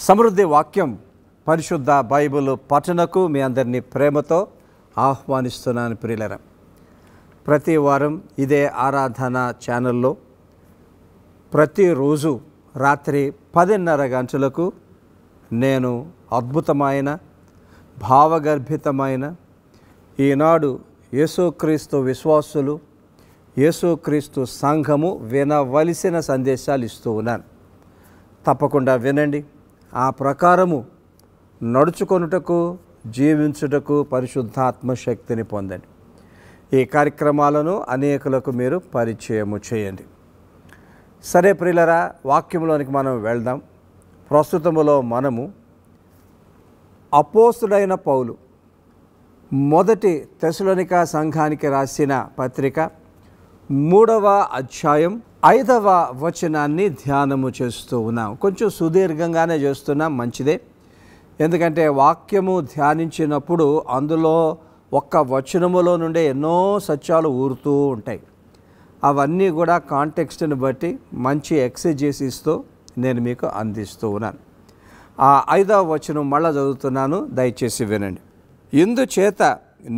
సమృద్ధి వాక్యం పరిశుద్ధ బైబిల్ పఠనకు మీ అందరినీ ప్రేమతో ఆహ్వానిస్తున్నాను ప్రియులారా. ప్రతి వారం ఇదే ఆరాధన ఛానల్లో ప్రతిరోజు రాత్రి 10:30 గంటలకు నేను అద్భుతమైన భావగర్భితమైన ఈనాడు యేసుక్రీస్తు విశ్వాసులు యేసుక్రీస్తు సంఘము వినవలసిన సందేశాలు ఇస్తూ ఉన్నాను. తప్పకుండా వినండి. ఆ ప్రకారము నడుచుకొనుటకు జీవించుటకు పరిశుద్ధాత్మ శక్తిని పొందండి. ఈ కార్యక్రమాలను అనేకులకు మీరు పరిచయము చేయండి. సరే ప్రియులరా, వాక్యంలోనికి మనం వెళ్దాం. ప్రస్తుతములో మనము అపోస్తుడైన పౌలు మొదటి తెస్సలోనిక సంఘానికి రాసిన పత్రిక 3వ అధ్యాయం 5వ వచనాన్ని ధ్యానము చేస్తూ ఉన్నాం. కొంచెం సుదీర్ఘంగానే చేస్తున్నాం, మంచిదే. ఎందుకంటే వాక్యము ధ్యానించినప్పుడు అందులో ఒక్క వచనములో నుండే ఎన్నో సత్యాలు ఊరుతూ ఉంటాయి. అవన్నీ కూడా కాంటెక్స్ట్ని బట్టి మంచి ఎక్సెజెసిస్తో నేను మీకు అందిస్తూ ఉన్నాను. ఆ 5వ వచనం మళ్ళా చదువుతున్నాను, దయచేసి వినండి. ఇందుచేత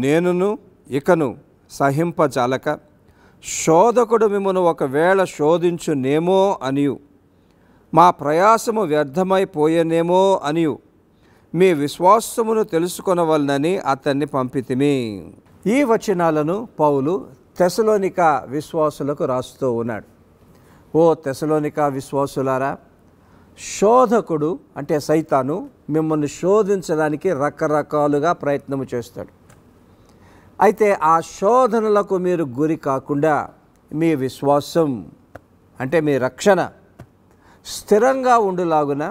నేనును ఇకను సహింపజాలక శోధకుడు మిమ్మను ఒకవేళ శోధించునేమో అనియు మా ప్రయాసము వ్యర్థమైపోయేనేమో అనియు మీ విశ్వాసమును తెలుసుకొనవలనని అతన్ని పంపితిమి. ఈ వచనాలను పౌలు తెస్సలోనిక విశ్వాసులకు రాస్తూ ఉన్నాడు. ఓ తెస్సలోనిక విశ్వాసులారా, శోధకుడు అంటే సైతాను మిమ్మల్ని శోధించడానికి రకరకాలుగా ప్రయత్నము చేస్తాడు. అయితే ఆ శోధనలకు మీరు గురి కాకుండా మీ విశ్వాసం అంటే మీ రక్షణ స్థిరంగా ఉండులాగున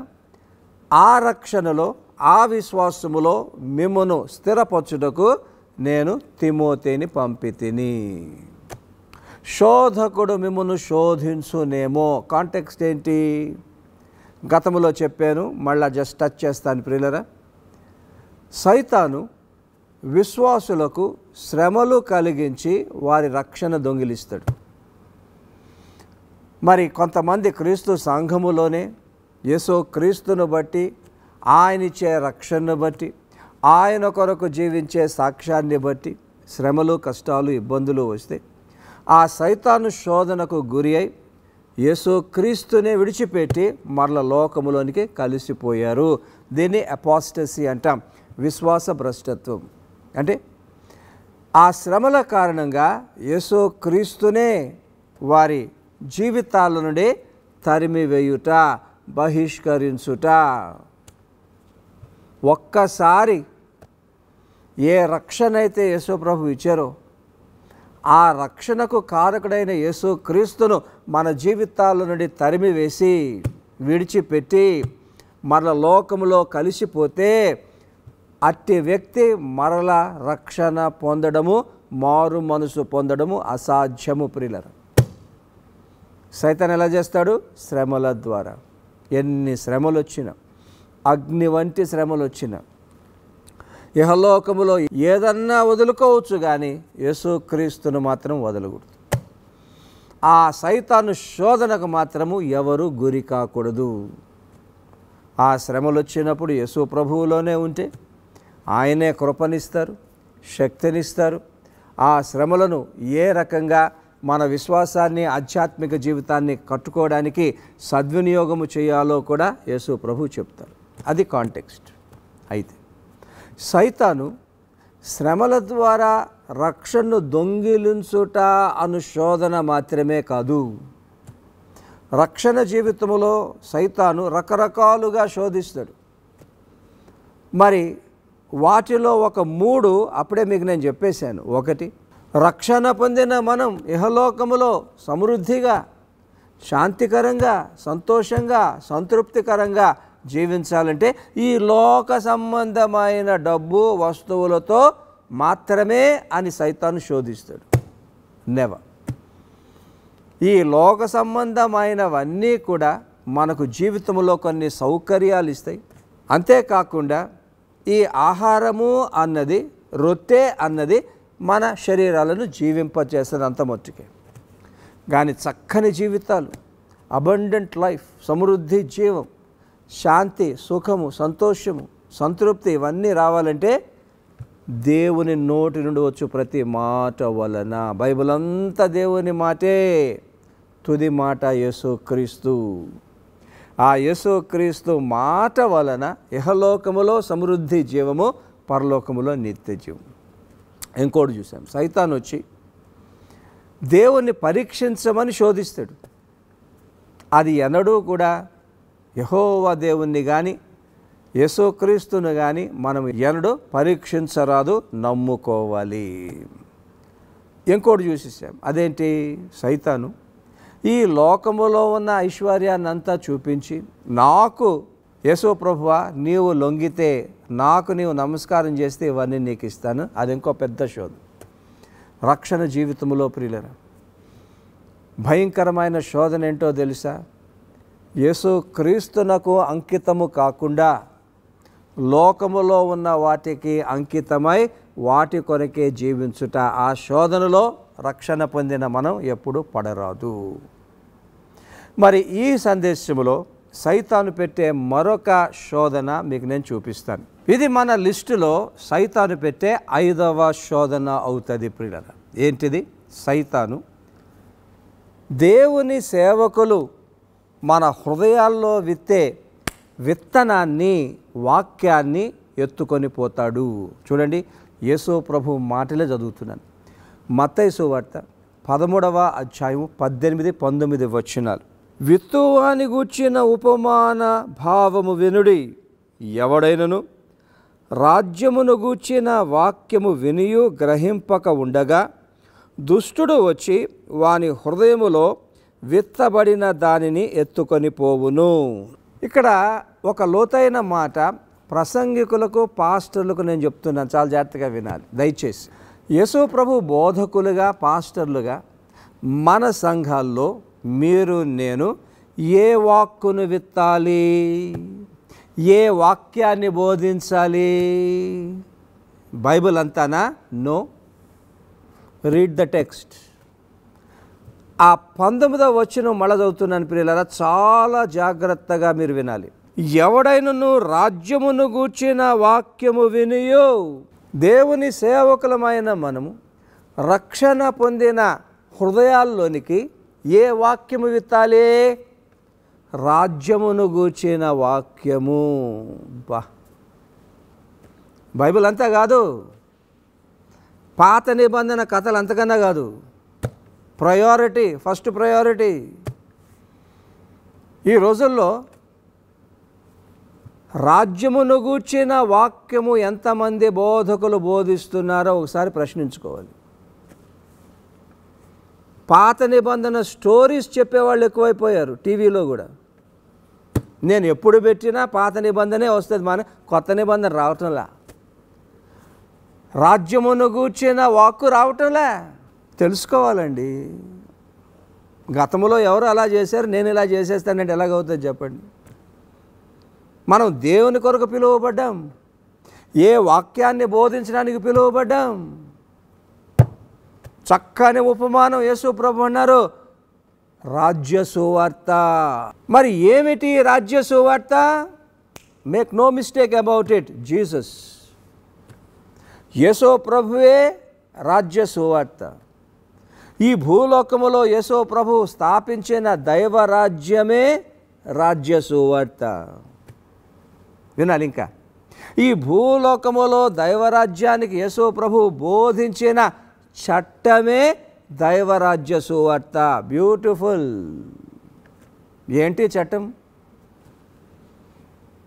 ఆ రక్షణలో ఆ విశ్వాసములో మిమ్మును స్థిరపరచుటకు నేను తిమోతిని పంపితిని. శోధకుడు మిమ్మును శోధించునేమో కాంటెక్స్ట్ ఏంటి? గతంలో చెప్పాను, మళ్ళా జస్ట్ టచ్ చేస్తాను ప్రియులరా. సైతాను విశ్వాసులకు శ్రమలు కలిగించి వారి రక్షణ దొంగిలిస్తాడు. మరి కొంతమంది క్రీస్తు సంఘములోనే యేసు క్రీస్తును బట్టి ఆయనిచ్చే రక్షణను బట్టి ఆయన కొరకు జీవించే సాక్ష్యాన్ని బట్టి శ్రమలు కష్టాలు ఇబ్బందులు వస్తే ఆ సైతాను శోధనకు గురి అయి యేసు క్రీస్తునే విడిచిపెట్టి మరల లోకములోనికి కలిసిపోయారు. దీన్ని అపాస్టసీ అంటాం, విశ్వాస భ్రష్టత్వం. అంటే ఆ శ్రమల కారణంగా యేసు క్రీస్తునే వారి జీవితాల నుండి తరిమివేయుట, బహిష్కరించుట. ఒక్కసారి ఏ రక్షణ అయితే యేసు ప్రభు ఇచ్చారో ఆ రక్షణకు కారకుడైన యేసు క్రీస్తును మన జీవితాల నుండి తరిమివేసి విడిచిపెట్టి మరల లోకములో కలిసిపోతే అట్టి వ్యక్తి మరల రక్షణ పొందడము, మారు మనసు పొందడము అసాధ్యము ప్రియులారా. సైతాన్ ఎలా చేస్తాడు? శ్రమల ద్వారా. ఎన్ని శ్రమలు వచ్చినా, అగ్ని వంటి శ్రమలు వచ్చినా ఇహలోకములో ఏదన్నా వదులుకోవచ్చు, కానీ యేసుక్రీస్తును మాత్రం వదలకూడదు. ఆ సైతాను శోధనకు మాత్రము ఎవరు గురి కాకూడదు. ఆ శ్రమలు వచ్చినప్పుడు యేసు ప్రభువులోనే ఉంటే ఆయనే కృపనిస్తారు, శక్తినిస్తారు. ఆ శ్రమలను ఏ రకంగా మన విశ్వాసాన్ని ఆధ్యాత్మిక జీవితాన్ని కట్టుకోవడానికి సద్వినియోగము చేయాలో కూడా యేసు ప్రభు చెప్తారు. అది కాంటెక్స్ట్. అయితే సైతాను శ్రమల ద్వారా రక్షణను దొంగిలించుట అను శోధన మాత్రమే కాదు. రక్షణ జీవితంలో సైతాను రకరకాలుగా శోధిస్తాడు. మరి వాటిలో ఒక 3 అప్పుడే మీకు నేను చెప్పేశాను. 1, రక్షణ పొందిన మనం ఇహలోకములో సమృద్ధిగా, శాంతికరంగా, సంతోషంగా, సంతృప్తికరంగా జీవించాలంటే ఈ లోక సంబంధమైన డబ్బు వస్తువులతో మాత్రమే అని సైతాను శోధిస్తాడు. నెవర్. ఈ లోక సంబంధమైనవన్నీ కూడా మనకు జీవితంలో కొన్ని సౌకర్యాలు ఇస్తాయి. అంతేకాకుండా ఈ ఆహారము అన్నది, రొట్టె అన్నది మన శరీరాలను జీవింపచేస్తుంది అంత మట్టుకే. కానీ చక్కని జీవితాలు, అబండెంట్ లైఫ్, సమృద్ధి జీవం, శాంతి, సుఖము, సంతోషము, సంతృప్తి ఇవన్నీ రావాలంటే దేవుని నోటి నుండి వచ్చు ప్రతి మాట వలన. బైబిల్ అంతా దేవుని మాటే, తుది మాట యేసుక్రీస్తు. ఆ యేసుక్రీస్తు మాట వలన ఇహలోకములో సమృద్ధి జీవము, పరలోకములో నిత్య జీవం. ఇంకోటి చూసాం, సైతాన్ వచ్చి దేవుణ్ణి పరీక్షించమని శోధిస్తాడు. అది ఎన్నడూ కూడా యెహోవా దేవుణ్ణి కానీ యేసుక్రీస్తును కానీ మనం ఎన్నడూ పరీక్షించరాదు, నమ్ముకోవాలి. ఇంకోటి చూసేసాం, అదేంటి, సైతాను ఈ లోకములో ఉన్న ఐశ్వర్యాన్ని అంతా చూపించి, నాకు యేసు ప్రభువా నీవు లొంగితే, నాకు నీవు నమస్కారం చేస్తే ఇవన్నీ నీకు ఇస్తాను. అది ఇంకో పెద్ద శోధన. రక్షణ జీవితంలో ప్రియులరా, భయంకరమైన శోధన ఏంటో తెలుసా? యేసుక్రీస్తునకు అంకితము కాకుండా లోకములో ఉన్న వాటికి అంకితమై వాటి కొరకే జీవించుట. ఆ శోధనలో రక్షణ పొందిన మనం ఎప్పుడు పడరాదు. మరి ఈ సందేశంలో సైతాను పెట్టే మరొక శోధన మీకు నేను చూపిస్తాను. ఇది మన లిస్టులో సైతాను పెట్టే 5వ శోధన అవుతుంది ప్రియులారా. ఏంటిది? సైతాను దేవుని సేవకులు మన హృదయాల్లో విత్తే విత్తనాన్ని, వాక్యాన్ని ఎత్తుకొని పోతాడు. చూడండి, యేసు ప్రభు మాటలే చదువుతున్నాను. మత్తయి సువార్త 13వ అధ్యాయం 18, 19 వచనాలు. విత్తువాని గూర్చిన ఉపమాన భావము వినుడి. ఎవడైనను రాజ్యమును గూర్చిన వాక్యము వినియు గ్రహింపక ఉండగా దుష్టుడు వచ్చి వాని హృదయములో విత్తబడిన దానిని ఎత్తుకొని పోవును. ఇక్కడ ఒక లోతైన మాట ప్రసంగికులకు, పాస్టర్లకు నేను చెప్తున్నాను, చాలా జాగ్రత్తగా వినాలి దయచేసి. యేసు ప్రభు బోధకులుగా, పాస్టర్లుగా మన సంఘాల్లో మీరు నేను ఏ వాక్కును విత్తాలి, ఏ వాక్యాన్ని బోధించాలి? బైబిల్ అంతానా? నో. Read the text. ఆ 19వ వచనం మళ్ళా చదువుతున్నాను ప్రియులారా, చాలా జాగ్రత్తగా మీరు వినాలి. ఎవడైనను రాజ్యమును గూర్చిన వాక్యము వినియో. దేవుని సేవకులమైన మనము రక్షణ పొందిన హృదయాల్లోనికి ఏ వాక్యము విత్తాలి? రాజ్యమును గూర్చిన వాక్యము. బైబిల్ అంతా కాదు, పాత నిబంధన కథలు అంతకన్నా కాదు. Priority, first priority. ఈ రోజుల్లో రాజ్యమును గూర్చిన వాక్యము ఎంతమంది బోధకులు బోధిస్తున్నారో ఒకసారి ప్రశ్నించుకోవాలి. పాత నిబంధన స్టోరీస్ చెప్పేవాళ్ళు ఎక్కువైపోయారు టీవీలో కూడా. నేను ఎప్పుడు పెట్టినా పాత నిబంధనే వస్తుంది, మన కొత్త నిబంధన రావటంలా. రాజ్యమును గూర్చిన వాక్కు రావటంలే. తెలుసుకోవాలండి. గతంలో ఎవరు అలా చేశారు, నేను ఇలా చేసేస్తానంటే ఎలాగవుతుంది చెప్పండి? మనం దేవుని కొరకు పిలువబడ్డాం, ఏ వాక్యాన్ని బోధించడానికి పిలువబడ్డాం. చక్కని ఉపమానం యేసు ప్రభు అన్నారు, రాజ్య సువార్త. మరి ఏమిటి రాజ్య సువార్త? Make no mistake about it, Jesus. యేసు ప్రభువే రాజ్య సువార్త. ఈ భూలోకములో యేసు ప్రభు స్థాపించిన దైవరాజ్యమే రాజ్య సువార్త. వినాలి ఇంకా. ఈ భూలోకములో దైవరాజ్యానికి యేసు ప్రభు బోధించిన చట్టమే దైవరాజ్య సువార్త. బ్యూటిఫుల్. ఏంటి చట్టం?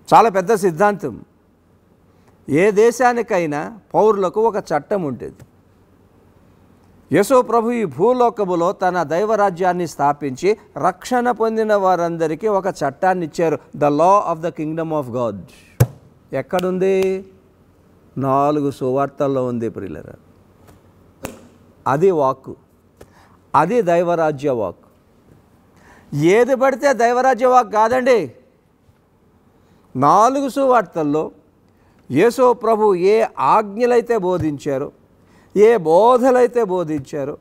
చాలా పెద్ద సిద్ధాంతం. ఏ దేశానికైనా పౌరులకు ఒక చట్టం ఉంటుంది. యేసు ప్రభు ఈ భూలోకములో తన దైవరాజ్యాన్ని స్థాపించి రక్షణ పొందిన వారందరికీ ఒక చట్టాన్ని ఇచ్చారు. The law of the kingdom of God ఎక్కడుంది? 4 సువార్తల్లో ఉంది ప్రియులారా. అది వాక్కు, అది దైవరాజ్య వాక్కు. ఏది పడితే దైవరాజ్య వాక్కు కాదండి. 4 సువార్తల్లో యేసు ప్రభు ఏ ఆజ్ఞలైతే బోధించారో, ఏ బోధలైతే బోధించారో,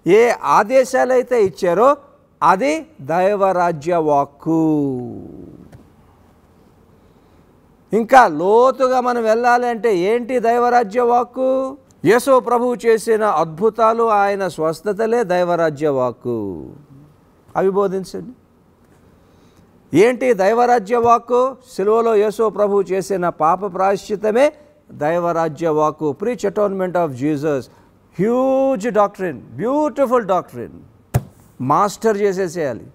ఏ ఆదేశాలైతే ఇచ్చారో అది దైవరాజ్య వాక్కు. ఇంకా లోతుగా మనం వెళ్ళాలి అంటే ఏంటి దైవరాజ్య వాక్కు? యేసు ప్రభువు చేసిన అద్భుతాలు, ఆయన స్వస్థతలే దైవరాజ్య వాక్కు. అవి బోధించండి. ఏంటి దైవరాజ్య వాక్కు? సిలువలో యేసు ప్రభువు చేసిన పాప ప్రాయశ్చిత్తమే దైవరాజ్య వాక్కు. Preach atonement of Jesus. Huge doctrine, beautiful doctrine, master చేసేసేయాలి.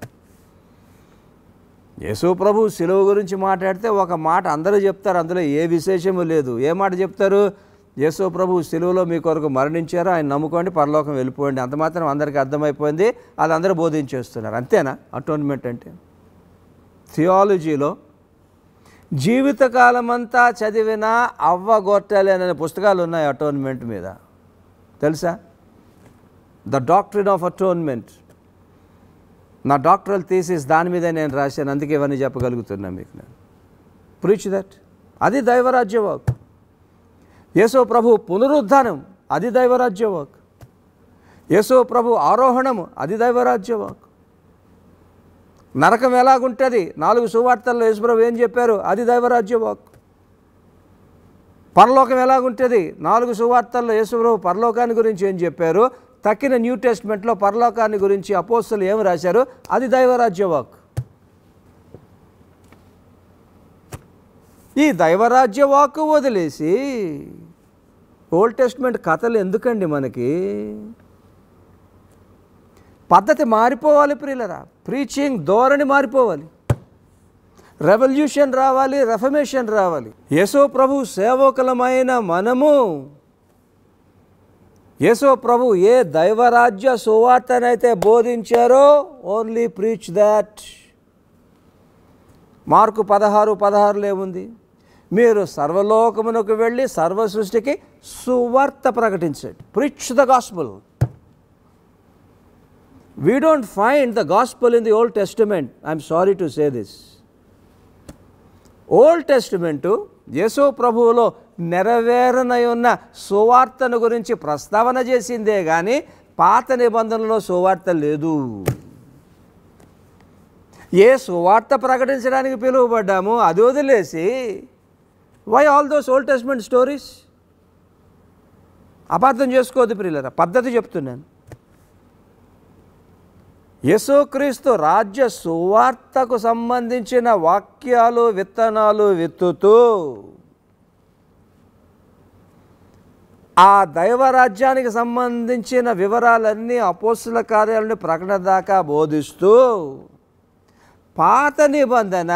యేసు ప్రభు సిలువ గురించి మాట్లాడితే ఒక మాట అందరూ చెప్తారు, అందులో ఏ విశేషము లేదు. ఏ మాట చెప్తారు? యేసు ప్రభు సిలువలో మీ కొరకు మరణించారు, ఆయన నమ్ముకోండి, పరలోకం వెళ్ళిపోండి. అంత మాత్రం అందరికీ అర్థమైపోయింది, అది అందరూ బోధించేస్తున్నారు. అంతేనా అటోన్మెంట్ అంటే? థియాలజీలో జీవితకాలం అంతా చదివినా అవ్వగొట్టలేనని పుస్తకాలు ఉన్నాయి అటోన్మెంట్ మీద, తెలుసా? The doctrine of atonement. నా డాక్టరల్ థీసిస్ దాని మీద నేను రాశాను, అందుకే ఇవన్నీ చెప్పగలుగుతున్నా మీకు నేను. Preach that. అది దైవరాజ్య వాక్. యేసు ప్రభు పునరుద్ధానం, అది దైవరాజ్య వాక్. యేసు ప్రభు ఆరోహణము, అది దైవరాజ్య వాక్. నరకం ఎలాగుంటుంది? 4 సువార్తల్లో యేసు ప్రభు ఏం చెప్పారు? అది దైవరాజ్య వాక్. పరలోకం ఎలాగుంటుంది? 4 సువార్తల్లో యేసు ప్రభు పరలోకాన్ని గురించి ఏం చెప్పారు? తక్కిన న్యూ టెస్ట్మెంట్లో పరలోకాన్ని గురించి అపోస్తలులు ఏమి రాశారు? అది దైవరాజ్య వాక్. ఈ దైవరాజ్య వాక్కు వదిలేసి ఓల్డ్ టెస్ట్మెంట్ కథలు ఎందుకండి మనకి? పద్ధతి మారిపోవాలి ప్రియులరా. ప్రీచింగ్ ధోరణి మారిపోవాలి. రెవల్యూషన్ రావాలి, రెఫర్మేషన్ రావాలి. యేసు ప్రభు సేవకులమైన మనము యేసు ప్రభు ఏ దైవరాజ్య సువార్తనైతే బోధించారో ఓన్లీ ప్రీచ్ దాట్. మార్కు 16:16 ఏముంది? మీరు సర్వలోకమునకు వెళ్ళి సర్వ సృష్టికి సువార్త ప్రకటించండి. Preach the gospel. We don't find the gospel in the Old Testament. I'm sorry to say this. Old testament యేసు ప్రభువులో నెరవేరనై ఉన్న సువార్తను గురించి ప్రస్తావన చేసిందే కానీ పాత నిబంధనలో సువార్త లేదు. ఏ సువార్త ప్రకటించడానికి పిలువబడ్డామో అది వదిలేసి why all those old testament stories? అపార్థం చేసుకోవద్దు ప్రియులారా, పద్ధతి చెప్తున్నాను. యేసుక్రీస్తు రాజ్య సువార్తకు సంబంధించిన వాక్యాలు, విత్తనాలు విత్తుతూ ఆ దైవరాజ్యానికి సంబంధించిన వివరాలన్నీ అపోస్తుల కార్యాలను ప్రకటన దాకా బోధిస్తూ పాత నిబంధన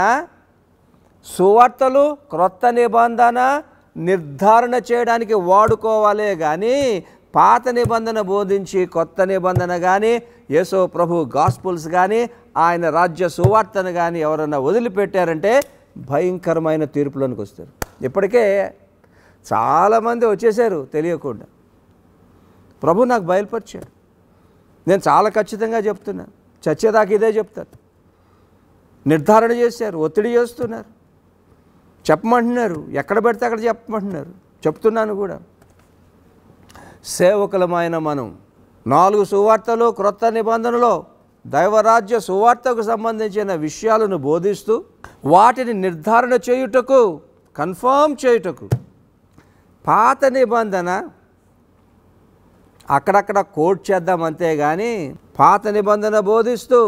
సువార్తలు క్రొత్త నిబంధన నిర్ధారణ చేయడానికి వాడుకోవాలే కానీ పాత నిబంధన బోధించి కొత్త నిబంధన కానీ యేసు ప్రభు గాస్పుల్స్ కానీ ఆయన రాజ్య సువార్తను కానీ ఎవరన్నా వదిలిపెట్టారంటే భయంకరమైన తీర్పులోనికి వస్తారు. ఇప్పటికే చాలామంది వచ్చేసారు తెలియకుండా. ప్రభు నాకు బయలుపరిచాడు. నేను చాలా ఖచ్చితంగా చెప్తున్నాను, చచ్చేదాకా ఇదే చెప్తాను. నిర్ధారణ చేశారు, ఒత్తిడి చేస్తున్నారు, చెప్పమంటున్నారు, ఎక్కడ పెడితే అక్కడ చెప్పమంటున్నారు, చెప్తున్నాను కూడా. సేవకులమైన మనం 4 సువార్తలు క్రొత్త నిబంధనలో దైవరాజ్య సువార్తకు సంబంధించిన విషయాలను బోధిస్తూ వాటిని నిర్ధారణ చేయుటకు, కన్ఫర్మ్ చేయుటకు పాత నిబంధన అక్కడక్కడ కోట్ చేద్దాం అంతే కానీ పాత నిబంధన బోధిస్తూ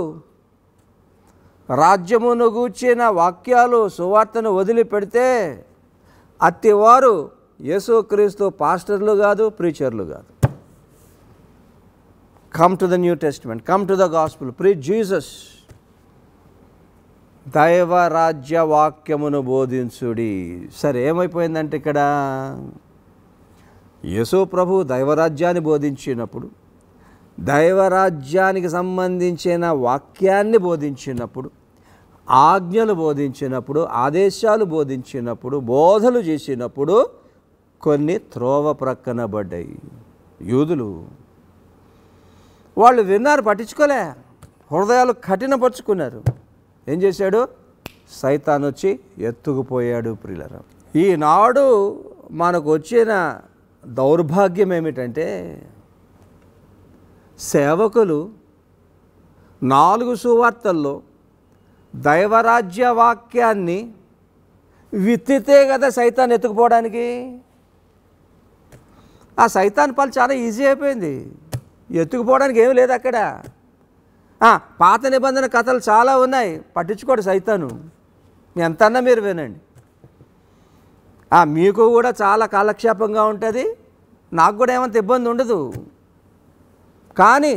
రాజ్యమును గూర్చిన వాక్యాలు సువార్తను వదిలిపెడితే అట్టివారు యేసుక్రీస్తు పాస్టర్లు కాదు, ప్రీచర్లు కాదు. Come to the new testament, come to the gospel, preach Jesus. దైవరాజ్య వాక్యమును బోధించుడి. సరే, ఏమైపోయిందంటే ఇక్కడ యేసు ప్రభు దైవరాజ్యాన్ని బోధించినప్పుడు, దైవరాజ్యానికి సంబంధించిన వాక్యాన్ని బోధించినప్పుడు, ఆజ్ఞలు బోధించినప్పుడు, ఆదేశాలు బోధించినప్పుడు, బోధలు చేసినప్పుడు కొన్ని త్రోవ ప్రక్కన పడ్డాయి. యూదులు వాళ్ళు విన్నారు, పట్టించుకోలే, హృదయాలు కఠినపరుచుకున్నారు. ఏం చేశాడు? సైతాన్ వచ్చి ఎత్తుకుపోయాడు. ప్రియులారా, ఈనాడు మనకు వచ్చిన దౌర్భాగ్యం ఏమిటంటే సేవకులు 4 సువార్తల్లో దైవరాజ్య వాక్యాన్ని విత్తితే కదా సైతాన్ ఎత్తుకుపోవడానికి. ఆ సైతాన్ పాలు చాలా ఈజీ అయిపోయింది, ఎత్తుకుపోవడానికి ఏమీ లేదు అక్కడ. పాత నిబంధన కథలు చాలా ఉన్నాయి, పట్టించుకోడు సైతాను. ఎంతన్నా మీరు వినండి. మీకు కూడా చాలా కాలక్షేపంగా ఉంటుంది, నాకు కూడా ఏమంత ఇబ్బంది ఉండదు. కానీ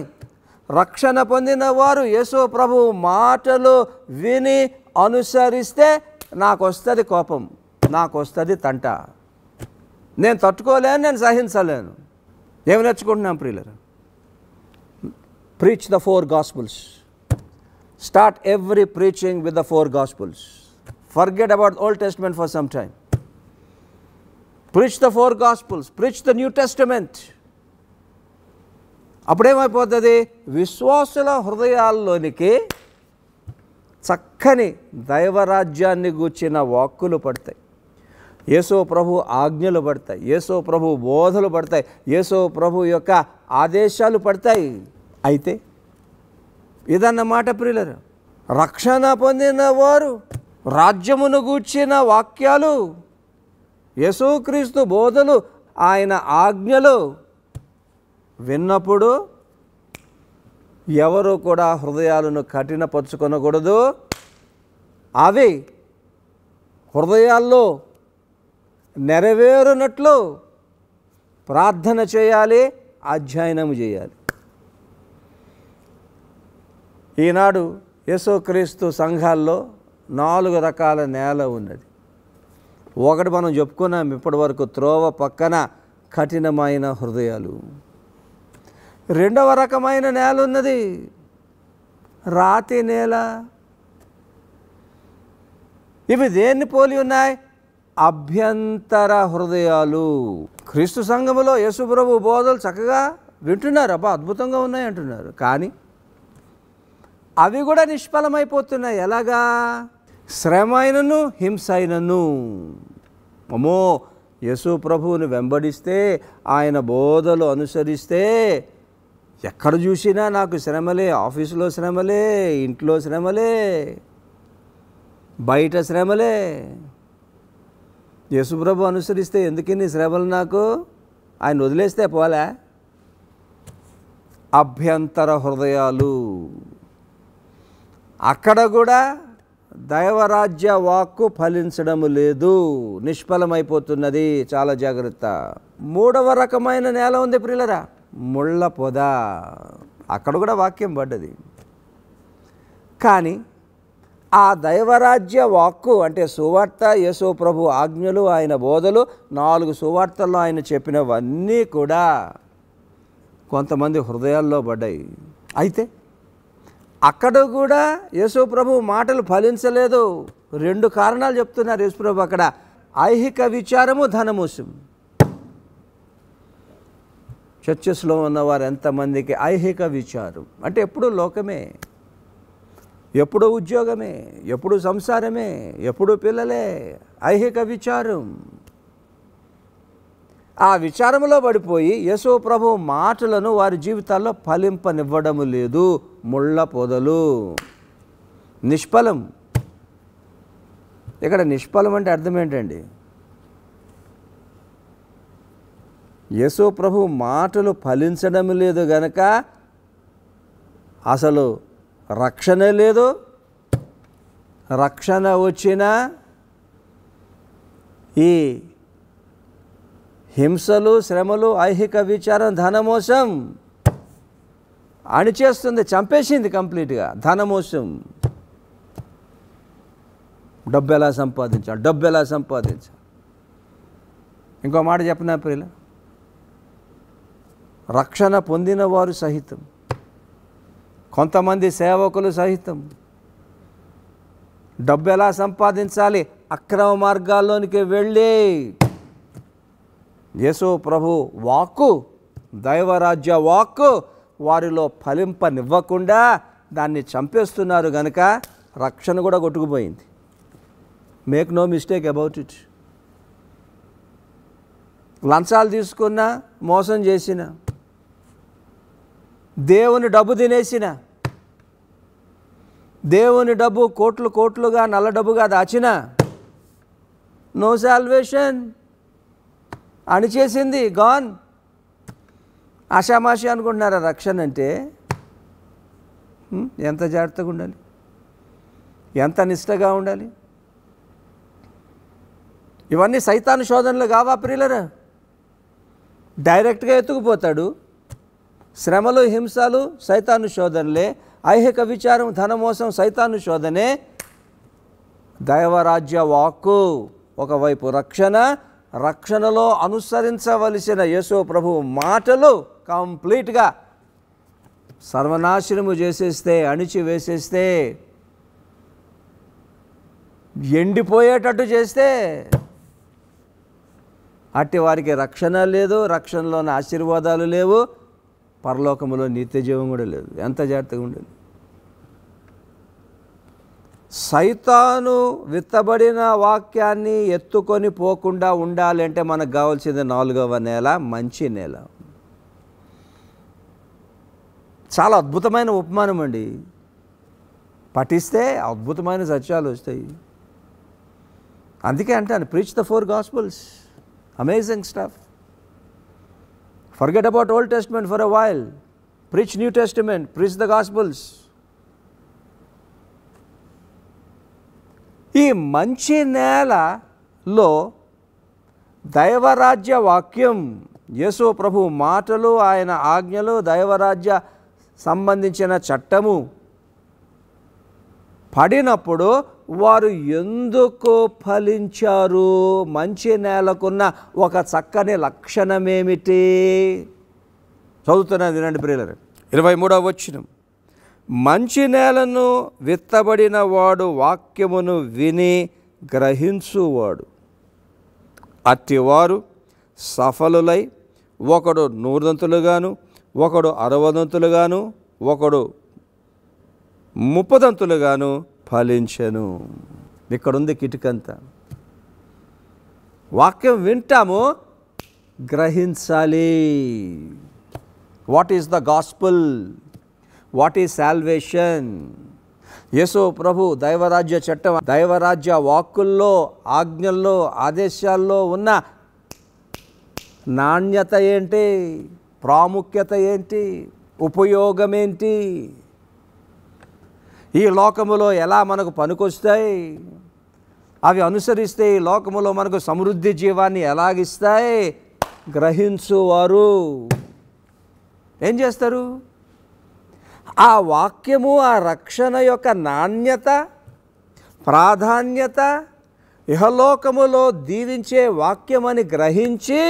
రక్షణ పొందిన వారు యేసు ప్రభు మాటలు విని అనుసరిస్తే నాకు వస్తుంది కోపం, నాకు వస్తుంది తంట, నేను తట్టుకోలేను, నేను సహించలేను. ఏమి నేర్చుకుంటున్నాం ప్రియులారా? Preach the 4 Gospels. Start every preaching with the 4 Gospels. Forget about Old Testament for some time. Preach the 4 Gospels. Preach the New Testament. అప్పుడేమైపోతుంది? విశ్వాసుల హృదయాల్లోనికి చక్కని దైవరాజ్యాన్ని గూర్చిన వాక్కులు పడతాయి, యేసు ప్రభు ఆజ్ఞలు పడతాయి, యేసు ప్రభు బోధలు పడతాయి, యేసు ప్రభు యొక్క ఆదేశాలు పడతాయి. అయితే ఇదన్నమాట ప్రియులారా, రక్షణ పొందిన వారు రాజ్యమును గూర్చిన వాక్యాలు, యేసుక్రీస్తు బోధలు, ఆయన ఆజ్ఞలు విన్నప్పుడు ఎవరు కూడా హృదయాలను కఠినపరుచుకొనకూడదు. అవి హృదయాల్లో నెరవేరునట్లు ప్రార్థన చేయాలి, అధ్యయనం చేయాలి. ఈనాడు యేసుక్రీస్తు సంఘాల్లో 4 రకాల నేల ఉన్నది. ఒకటి మనం చెప్పుకున్నాం ఇప్పటి వరకు, త్రోవ పక్కన కఠినమైన హృదయాలు. రెండవ రకమైన నేల ఉన్నది, రాతి నేల. ఇవి దేన్ని పోలి ఉన్నాయి? అభ్యంతర హృదయాలు. క్రీస్తు సంఘములో యేసు ప్రభు బోధలు చక్కగా వింటున్నారు, అబ్బా అద్భుతంగా ఉన్నాయి అంటున్నారు, కానీ అవి కూడా నిష్ఫలమైపోతున్నాయి. ఎలాగా? శ్రమ అయినను హింస అయినను. అమ్మో, యేసు ప్రభువుని వెంబడిస్తే, ఆయన బోధలు అనుసరిస్తే ఎక్కడ చూసినా నాకు శ్రమలే, ఆఫీసులో శ్రమలే, ఇంట్లో శ్రమలే, బయట శ్రమలే. యేసు ప్రభు అనుసరిస్తే ఎందుకని శ్రమలు నాకు? ఆయన వదిలేస్తే పోలే. అభ్యంతర హృదయాలు. అక్కడ కూడా దైవరాజ్య వాక్కు ఫలించడం లేదు, నిష్ఫలమైపోతున్నది. చాలా జాగ్రత్త. మూడవ రకమైన నేల ఉంది ప్రియులరా, ముళ్ళ పొద. అక్కడ కూడా వాక్యం పడ్డది, కానీ ఆ దైవరాజ్య వాక్కు అంటే సువార్త, యేసు ప్రభు ఆజ్ఞలు, ఆయన బోధలు, 4 సువార్తల్లో ఆయన చెప్పినవన్నీ కూడా కొంతమంది హృదయాల్లో పడ్డాయి. అయితే అక్కడ కూడా యేసు ప్రభు మాటలు ఫలించలేదు. 2 కారణాలు చెప్తున్నారు యేసు ప్రభు అక్కడ. ఐహిక విచారము, ధనమోసం. చర్చెస్లో ఉన్నవారు ఎంతమందికి ఐహిక విచారం అంటే ఎప్పుడూ లోకమే, ఎప్పుడూ ఉద్యోగమే, ఎప్పుడూ సంసారమే, ఎప్పుడూ పిల్లలే. ఐహిక విచారం. ఆ విచారంలో పడిపోయి యేసు ప్రభు మాటలను వారి జీవితాల్లో ఫలింపనివ్వడము లేదు. ముళ్ళ పొదలు, నిష్ఫలం. ఇక్కడ నిష్ఫలం అంటే అర్థం ఏంటండి? యేసు ప్రభు మాటలు ఫలించడం లేదు గనక అసలు రక్షణ లేదు. రక్షణ వచ్చినా ఈ హింసలు, శ్రమలు, ఐహిక విచారం, ధనమోసం అణిచేస్తుంది, చంపేసింది కంప్లీట్గా. ధనమోసం. డబ్బు ఎలా సంపాదించాలి, డబ్బు ఎలా సంపాదించాలి. ఇంకో మాట చెప్పిన ప్రియుల, రక్షణ పొందిన వారు సహితం, కొంతమంది సేవకులు సహితం డబ్బు ఎలా సంపాదించాలి, అక్రమ మార్గాల్లోనికి వెళ్ళి యేసు ప్రభు వాక్కు, దైవరాజ్య వాక్కు వారిలో ఫలింపనివ్వకుండా దాన్ని చంపేస్తున్నారు కనుక రక్షణ కూడా కొట్టుకుపోయింది. Make no mistake about it. లంచాలు తీసుకున్నా, మోసం చేసిన, దేవుని డబ్బు తినేసిన, దేవుని డబ్బు కోట్లు కోట్లుగా నల్ల డబ్బుగా దాచిన, నో సాల్వేషన్, అణిచేసింది, గాన్. ఆషామాషి అనుకుంటున్నారా రక్షణ అంటే? ఎంత జాగ్రత్తగా ఉండాలి, ఎంత నిష్టగా ఉండాలి. ఇవన్నీ సైతాను శోధనలు కావా ప్రియులరా? డైరెక్ట్గా ఎత్తుకుపోతాడు. శ్రమలు, హింసలు సైతాను శోధనలే. ఐహిక విచారం, ధనమోసం సైతాను శోధనే. దైవరాజ్య వాక్కు ఒకవైపు రక్షణ, రక్షణలో అనుసరించవలసిన యేసు ప్రభు మాటలు కంప్లీట్గా సర్వనాశనము చేసేస్తే, అణిచివేసేస్తే, ఎండిపోయేటట్టు చేస్తే అట్టి వారికి రక్షణ లేదు, రక్షణలోని ఆశీర్వాదాలు లేవు, పరలోకములో నిత్య జీవం కూడా లేదు. ఎంత జాగ్రత్తగా ఉండాలి. సైతాను విత్తబడిన వాక్యాన్ని ఎత్తుకొని పోకుండా ఉండాలంటే మనకు కావాల్సింది 4వ నేల, మంచి నేల. చాలా అద్భుతమైన ఉపమానం అండి. పఠిస్తే అద్భుతమైన సత్యాలు వస్తాయి. అందుకే అంటాను, preach the 4 gospels, amazing stuff. Forget about old testament for a while, preach new testament, preach the gospels. ఈ మంచి నేలలో దైవరాజ్య వాక్యం, యేసు ప్రభు మాటలు, ఆయన ఆజ్ఞలు, దైవరాజ్య సంబంధించిన చట్టము పడినప్పుడు వారు ఎందుకు ఫలించారు? మంచి నేలకున్న ఒక చక్కని లక్షణమేమిటి? చదువుతున్నది వినండి ప్రియులారా. 23వ వచనం, మంచి నేలను విత్తబడిన వాడు వాక్యమును విని గ్రహించువాడు. అట్టివారు సఫలులై ఒకడు 100దంతులుగాను, ఒకడు 60దంతులుగాను, ఒకడు 30దంతులుగాను ఫలించెను. ఇక్కడుంది కిటికంతా. వాక్యం వింటాము, గ్రహించాలి. What is the gospel? What is salvation? యేసు ప్రభు దైవరాజ్య చట్టం, దైవరాజ్య వాక్కుల్లో, ఆజ్ఞల్లో, ఆదేశాల్లో ఉన్న నాణ్యత ఏంటి? ప్రాముఖ్యత ఏంటి? ఉపయోగం ఏంటి? ఈ లోకములో ఎలా మనకు పనికొస్తాయి? అవి అనుసరిస్తే ఈ లోకములో మనకు సమృద్ధి జీవాన్ని ఎలాగిస్తాయి? గ్రహించువారు ఏం చేస్తారు? ఆ వాక్యము, ఆ రక్షణ యొక్క నాణ్యత, ప్రాధాన్యత, ఇహలోకములో దీవించే వాక్యమని గ్రహించి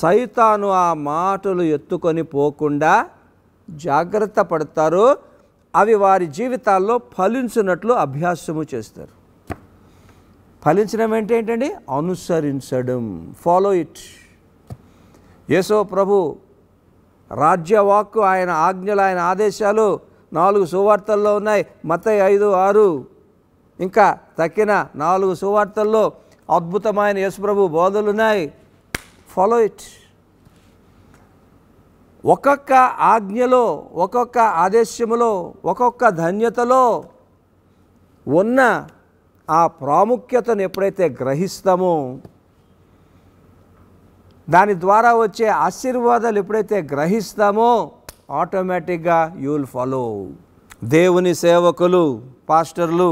సైతాను ఆ మాటలు ఎత్తుకొని పోకుండా జాగ్రత్త పడతారు. అవి వారి జీవితాల్లో ఫలించినట్లు అభ్యాసము చేస్తారు. ఫలించడం అంటే ఏంటండి? అనుసరించడం, ఫాలో ఇట్. యేసు ప్రభు రాజ్యవాక్కు, ఆయన ఆజ్ఞలు, ఆయన ఆదేశాలు 4 సువార్తల్లో ఉన్నాయి. మత్తయి 5:6, ఇంకా తక్కిన 4 సువార్తల్లో అద్భుతమైన యేసుప్రభు బోధలు ఉన్నాయి. Follow it. ఒక్కొక్క ఆజ్ఞలో, ఒక్కొక్క ఆదేశములో, ఒక్కొక్క ధన్యతలో ఉన్న ఆ ప్రాముఖ్యతను ఎప్పుడైతే గ్రహిస్తామో, దాని ద్వారా వచ్చే ఆశీర్వాదాలు ఎప్పుడైతే గ్రహిస్తామో, ఆటోమేటిక్గా యూ విల్ ఫాలో. దేవుని సేవకులు, పాస్టర్లు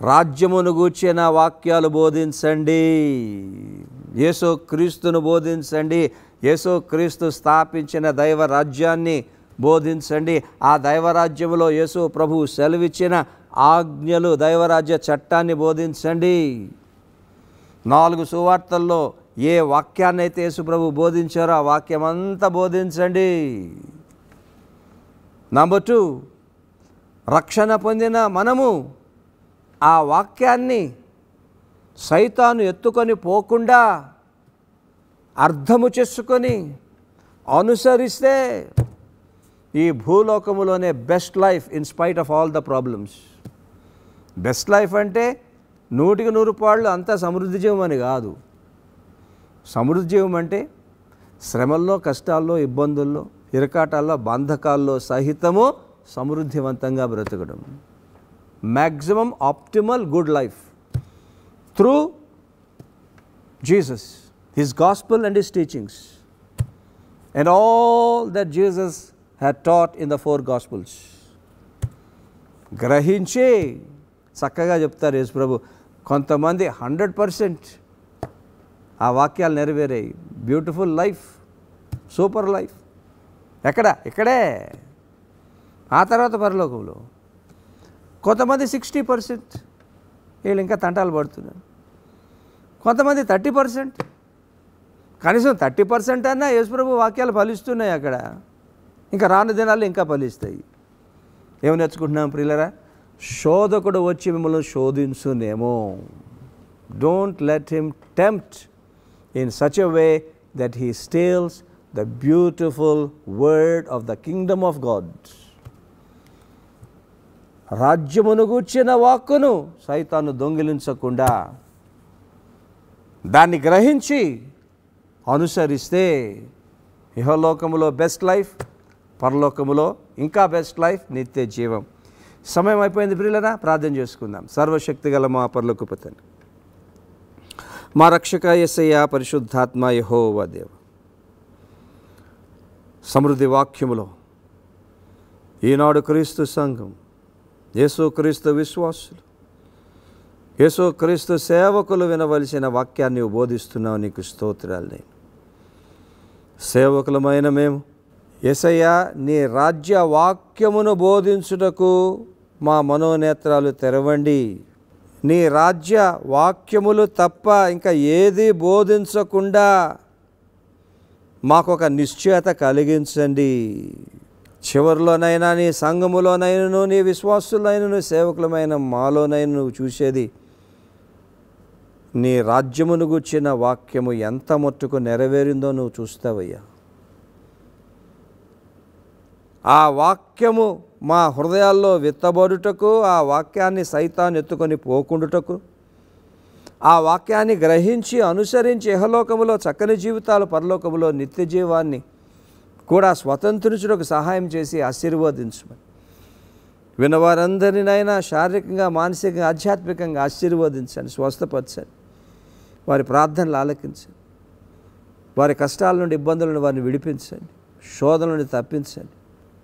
రాజ్యమును గూర్చిన వాక్యాలు బోధించండి, యేసు క్రీస్తును బోధించండి, యేసు క్రీస్తు స్థాపించిన దైవ రాజ్యాన్ని బోధించండి. ఆ దైవరాజ్యములో యేసు ప్రభు సెలవిచ్చిన ఆజ్ఞలు, దైవరాజ్య చట్టాన్ని బోధించండి. 4 సువార్తల్లో ఏ వాక్యాన్ని అయితే యేసు ప్రభు బోధించారో ఆ వాక్యం అంతా బోధించండి. నంబర్ 2, రక్షణ పొందిన మనము ఆ వాక్యాన్ని సైతాను ఎత్తుకొని పోకుండా అర్థము చేసుకొని అనుసరిస్తే ఈ భూలోకములోనే best life in spite of all the problems. Best life అంటే 100కి 100 పాళ్ళు అంతా సమృద్ధి జీవం అని కాదు. సమృద్ధి జీవం అంటే శ్రమల్లో, కష్టాల్లో, ఇబ్బందుల్లో, ఇరకాటాల్లో, బంధకాల్లో సహితము సమృద్ధివంతంగా బ్రతకడం. maximum optimal good life through Jesus, his gospel and his teachings, and all that Jesus had taught in the 4 gospels. గ్రహించి చక్కగా చెప్తారు యేసు ప్రభు. కొంతమంది 100% ఆ వాక్యాలు నెరవేరాయి. Beautiful life, super life. ఇక్కడే ఆ తర్వాత పరలోకంలో. కొంతమంది 60%, వీళ్ళు ఇంకా తంటాలు పడుతున్నారు. కొంతమంది 30%, కనీసం 30% అన్నా యేసుప్రభు వాక్యాలు ఫలిస్తున్నాయి అక్కడ. ఇంకా రాను దినాల్లో ఇంకా ఫలిస్తాయి. ఏమి నేర్చుకుంటున్నాం ప్రియులరా? శోధకుడు వచ్చి మిమ్మల్ని శోధించునేమో. Don't let him tempt in such a way that he steals the beautiful word of the kingdom of God. రాజ్యమును గూర్చిన వాక్కును సైతాను దొంగిలించకుండా దాన్ని గ్రహించి అనుసరిస్తే ఇహలోకములో బెస్ట్ లైఫ్, పరలోకములో ఇంకా బెస్ట్ లైఫ్, నిత్య జీవం. సమయం అయిపోయింది ప్రియులరా, ప్రార్థన చేసుకుందాం. సర్వశక్తి గల మా పరలోకపు తండ్రి, మా రక్షక యేసయ్య, పరిశుద్ధాత్మ యెహోవా దేవ, సమృద్ధి వాక్యములో ఈనాడు క్రీస్తు సంఘం, యేసుక్రీస్తు విశ్వాసులు, యేసుక్రీస్తు సేవకులు వినవలసిన వాక్యాన్ని బోధిస్తున్నావు. నీకు స్తోత్రాలు. నేను సేవకులమైన మేము యేసయ్యా, నీ రాజ్య వాక్యమును బోధించుటకు మా మనోనేత్రాలు తెరవండి. నీ రాజ్య వాక్యములు తప్ప ఇంకా ఏది బోధించకుండా మాకొక నిశ్చయత కలిగించండి. చివరిలోనైనా నీ సంఘములోనైనను, నీ విశ్వాసులైనను, సేవకులమైన మాలోనైనా నువ్వు చూసేది నీ రాజ్యమును గూర్చిన వాక్యము ఎంత మట్టుకు నెరవేరిందో నువ్వు చూస్తావయ్యా. ఆ వాక్యము మా హృదయాల్లో విత్తబడుటకు, ఆ వాక్యాన్ని సైతాను ఎత్తుకొని పోకుండుటకు, ఆ వాక్యాన్ని గ్రహించి అనుసరించి ఇహలోకములో చక్కని జీవితాలు, పరలోకములో నిత్య జీవాన్ని కూడా స్వతంత్రించుటకు సహాయం చేసి ఆశీర్వదించమని, విన్నవారందరినైనా శారీరకంగా, మానసికంగా, ఆధ్యాత్మికంగా ఆశీర్వదించండి, స్వస్థపరచండి. వారి ప్రార్థనలు ఆలకించండి. వారి కష్టాల నుండి, ఇబ్బందుల నుండి వారిని విడిపించండి. శోధన నుండి తప్పించండి.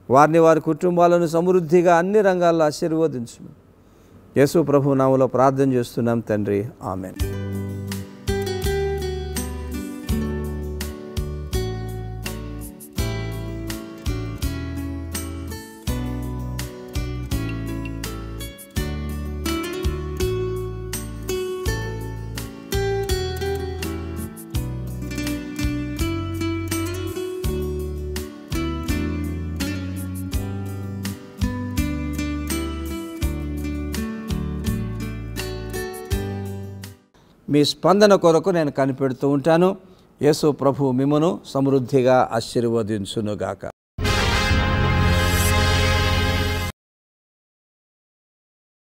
వారిని, వారి కుటుంబాలను సమృద్ధిగా అన్ని రంగాల్లో ఆశీర్వదించమని యేసు ప్రభు నామములో ప్రార్థన చేస్తున్నాం తండ్రి. ఆమేన్. మీ స్పందన కొరకు నేను కనిపెడుతూ ఉంటాను. యేసు ప్రభు మిమ్మును సమృద్ధిగా ఆశీర్వదించునుగాక.